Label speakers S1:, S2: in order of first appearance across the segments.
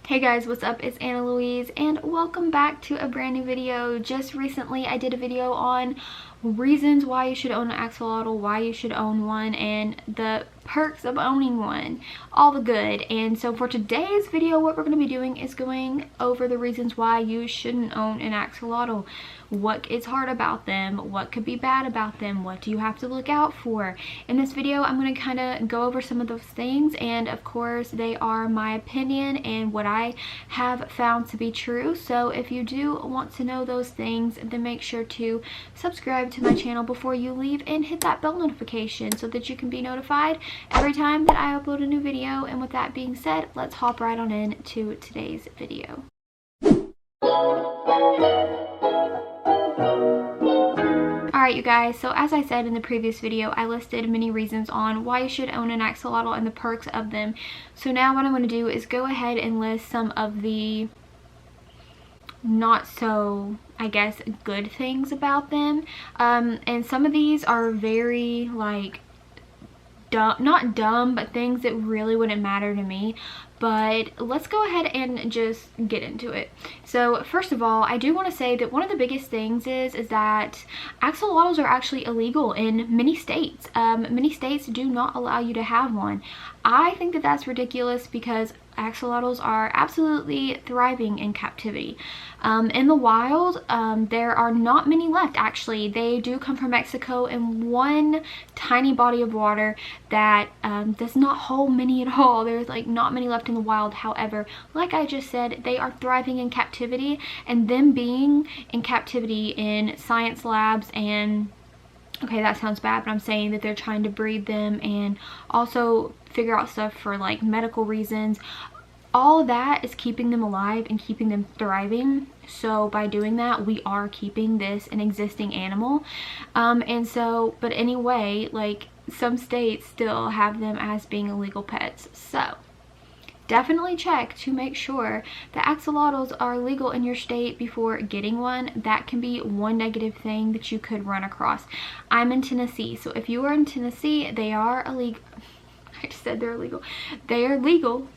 S1: Hey guys, what's up? It's AXOLOTL and welcome back to a brand new video. Just recently I did a video on reasons why you should own an axolotl, why you should own one, and the perks of owning one, all the good. And so for today's video, what we're going to be doing is going over the reasons why you shouldn't own an axolotl. What is hard about them, what could be bad about them, what do you have to look out for. In this video I'm going to kind of go over some of those things, and of course they are my opinion and what I have found to be true. So if you do want to know those things, then make sure to subscribe to my channel before you leave and hit that bell notification so that you can be notified every time that I upload a new video. And with that being said, let's hop right on into today's video. Alright you guys, so as I said in the previous video, I listed many reasons on why you should own an axolotl and the perks of them. So now what I'm going to do is go ahead and list some of the not so, I guess, good things about them. And some of these are very like not dumb, but things that really wouldn't matter to me. But let's go ahead and just get into it. So first of all, I do want to say that one of the biggest things is that axolotls are actually illegal in many states. Many states do not allow you to have one. I think that that's ridiculous because axolotls are absolutely thriving in captivity. In the wild, there are not many left actually. They do come from Mexico in one tiny body of water that does not hold many at all. There's like not many left in the wild. However, like I just said, they are thriving in captivity, and them being in captivity in science labs and okay, that sounds bad, but I'm saying that they're trying to breed them and also figure out stuff for like medical reasons. All of that is keeping them alive and keeping them thriving. So by doing that, we are keeping this an existing animal. And so, but anyway, like some states still have them as being illegal pets. So definitely check to make sure that axolotls are legal in your state before getting one. That can be one negative thing that you could run across. I'm in Tennessee, so if you are in Tennessee, they are illegal. I just said they're illegal. They are legal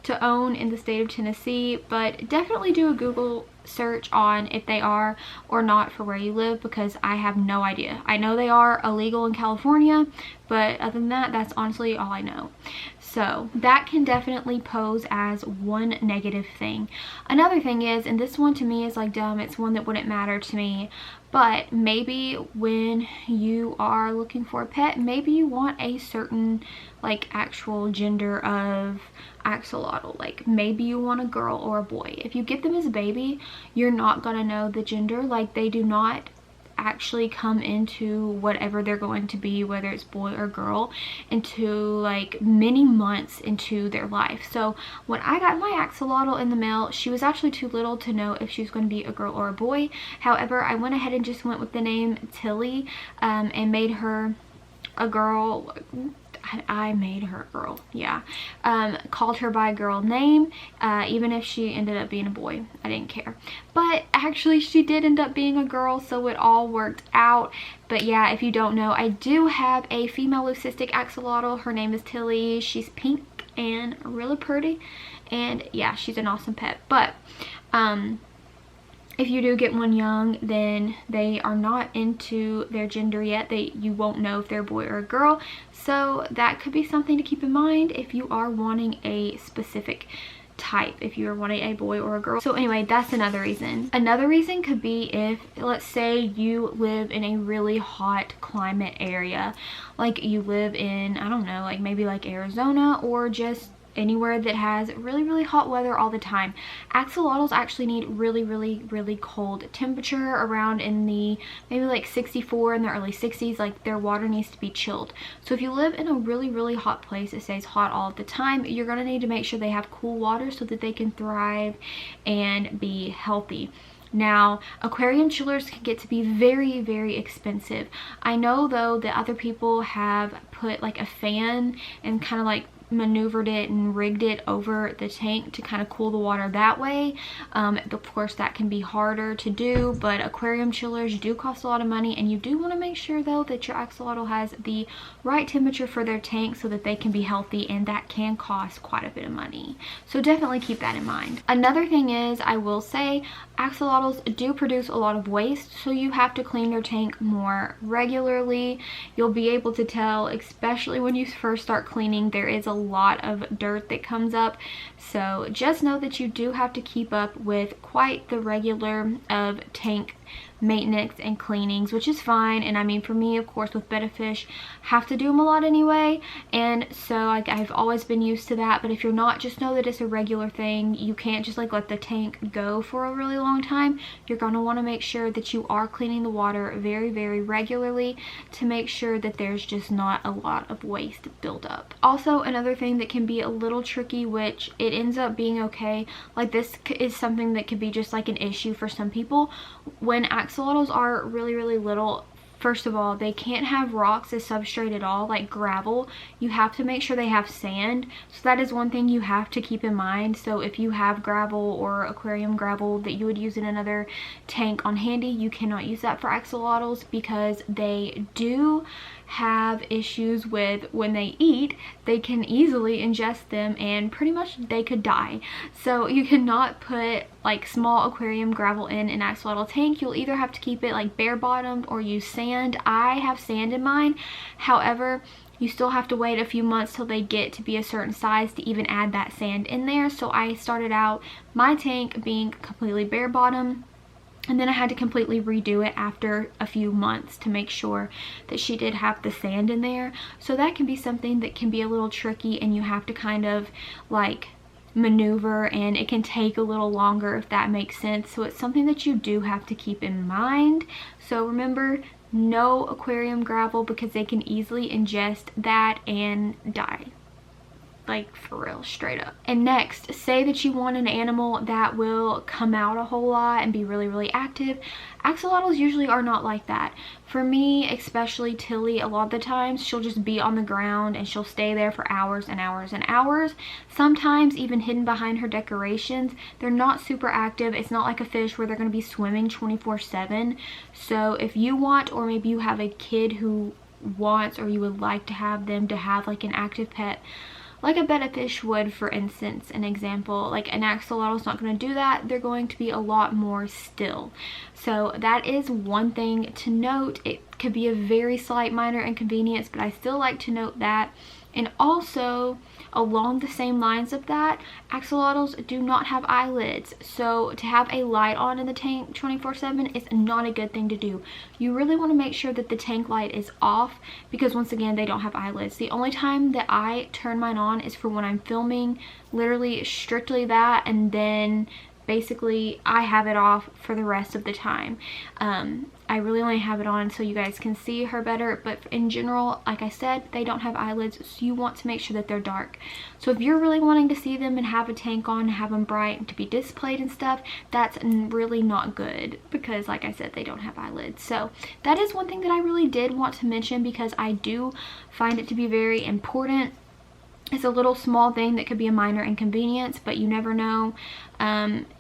S1: to own in the state of Tennessee, but definitely do a Google search on if they are or not for where you live, because I have no idea. I know they are illegal in California, but other than that, that's honestly all I know. So that can definitely pose as one negative thing. Another thing is, and this one to me is like dumb, it's one that wouldn't matter to me, but maybe when you are looking for a pet, maybe you want a certain like actual gender of axolotl. Like maybe you want a girl or a boy. If you get them as a baby, you're not gonna know the gender. Like they do not actually come into whatever they're going to be, whether it's boy or girl, into like many months into their life. So when I got my axolotl in the mail, she was actually too little to know if she was going to be a girl or a boy. However, I went ahead and just went with the name Tilly and made her a girl. I made her a girl, yeah. Called her by a girl name, even if she ended up being a boy. I didn't care. But actually she did end up being a girl, so it all worked out. But yeah, if you don't know, I do have a female leucistic axolotl. Her name is Tilly. She's pink and really pretty. And yeah, she's an awesome pet. But if you do get one young, then they are not into their gender yet. You won't know if they're a boy or a girl. So that could be something to keep in mind if you are wanting a specific type, if you're wanting a boy or a girl. So anyway, that's another reason. Another reason could be if, let's say you live in a really hot climate area. Like you live in, I don't know, like maybe like Arizona or just anywhere that has really hot weather all the time. Axolotls actually need really cold temperature, around in the maybe like 64 in the early 60s. Like their water needs to be chilled. So if you live in a really hot place that stays hot all the time, you're gonna need to make sure they have cool water so that they can thrive and be healthy. Now, aquarium chillers can get to be very expensive. I know though that other people have put like a fan and kind of like maneuvered it and rigged it over the tank to kind of cool the water that way. Of course that can be harder to do, but aquarium chillers do cost a lot of money, and you do want to make sure though that your axolotl has the right temperature for their tank so that they can be healthy, and that can cost quite a bit of money. So definitely keep that in mind. Another thing is, I will say, axolotls do produce a lot of waste, so you have to clean their tank more regularly. You'll be able to tell, especially when you first start cleaning, there is a lot of dirt that comes up. So just know that you do have to keep up with quite the regular of tank maintenance and cleanings, which is fine. And I mean, for me, of course, with betta fish, have to do them a lot anyway, and so like I've always been used to that. But if you're not, just know that it's a regular thing. You can't just like let the tank go for a really long time. You're going to want to make sure that you are cleaning the water very, very regularly to make sure that there's just not a lot of waste build up. Also, another thing that can be a little tricky, which it ends up being okay, like this is something that could be just like an issue for some people. When axolotls are really, really little, first of all, they can't have rocks as substrate at all, like gravel. You have to make sure they have sand. So that is one thing you have to keep in mind. So if you have gravel or aquarium gravel that you would use in another tank on handy, you cannot use that for axolotls, because they do have issues with when they eat. They can easily ingest them and pretty much they could die. So you cannot put like small aquarium gravel in an axolotl tank. You'll either have to keep it like bare bottomed or use sand. I have sand in mine. However, you still have to wait a few months till they get to be a certain size to even add that sand in there. So I started out my tank being completely bare bottom, and then I had to completely redo it after a few months to make sure that she did have the sand in there. So that can be something that can be a little tricky, and you have to kind of like maneuver, and it can take a little longer, if that makes sense. So it's something that you do have to keep in mind. So remember, no aquarium gravel, because they can easily ingest that and die. Like for real, straight up. And next, say that you want an animal that will come out a whole lot and be really, really active. Axolotls usually are not like that. For me, especially Tilly, a lot of the times she'll just be on the ground and she'll stay there for hours and hours and hours, sometimes even hidden behind her decorations. They're not super active. It's not like a fish where they're going to be swimming 24/7. So if you want, or maybe you have a kid who wants, or you would like to have them to have like an active pet, like a betta fish would, for instance, an example. Like an axolotl is not going to do that. They're going to be a lot more still. So that is one thing to note. It could be a very slight minor inconvenience, but I still like to note that. And also, along the same lines of that, axolotls do not have eyelids. So to have a light on in the tank 24/7 is not a good thing to do. You really want to make sure that the tank light is off, because once again, they don't have eyelids. The only time that I turn mine on is for when I'm filming, literally strictly that, and then basically I have it off for the rest of the time. I really only have it on so you guys can see her better, but in general, like I said, they don't have eyelids, so you want to make sure that they're dark. So if you're really wanting to see them and have a tank on, have them bright and to be displayed and stuff, that's really not good, because like I said, they don't have eyelids. So that is one thing that I really did want to mention, because I do find it to be very important. It's a little small thing that could be a minor inconvenience, but you never know.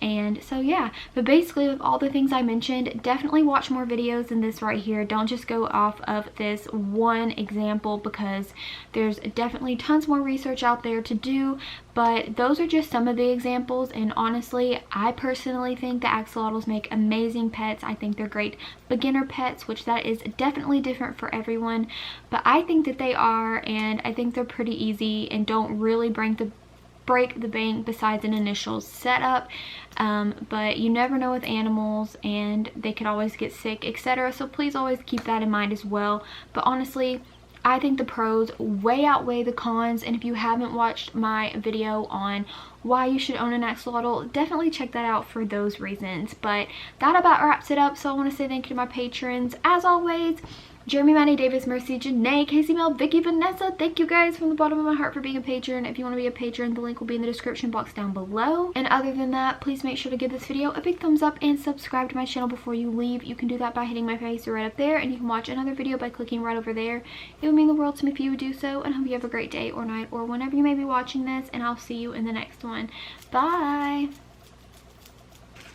S1: And so yeah, but basically with all the things I mentioned, definitely watch more videos than this right here. Don't just go off of this one example, because there's definitely tons more research out there to do, but those are just some of the examples. And honestly, I personally think the axolotls make amazing pets. I think they're great beginner pets, which that is definitely different for everyone, but I think that they are, and I think they're pretty easy and don't really break the bank besides an initial setup. But you never know with animals, and they could always get sick, etc. So please always keep that in mind as well. But honestly, I think the pros way outweigh the cons, and if you haven't watched my video on why you should own an axolotl, definitely check that out for those reasons. But that about wraps it up. So I want to say thank you to my patrons. As always, Jeremy, Maddie, Davis, Mercy, Janae, Casey, Mel, Vicky, Vanessa. Thank you guys from the bottom of my heart for being a patron. If you want to be a patron, the link will be in the description box down below. And other than that, please make sure to give this video a big thumbs up and subscribe to my channel before you leave. You can do that by hitting my face right up there, and you can watch another video by clicking right over there. It would mean the world to me if you would do so, and I hope you have a great day or night or whenever you may be watching this, and I'll see you in the next one. Bye!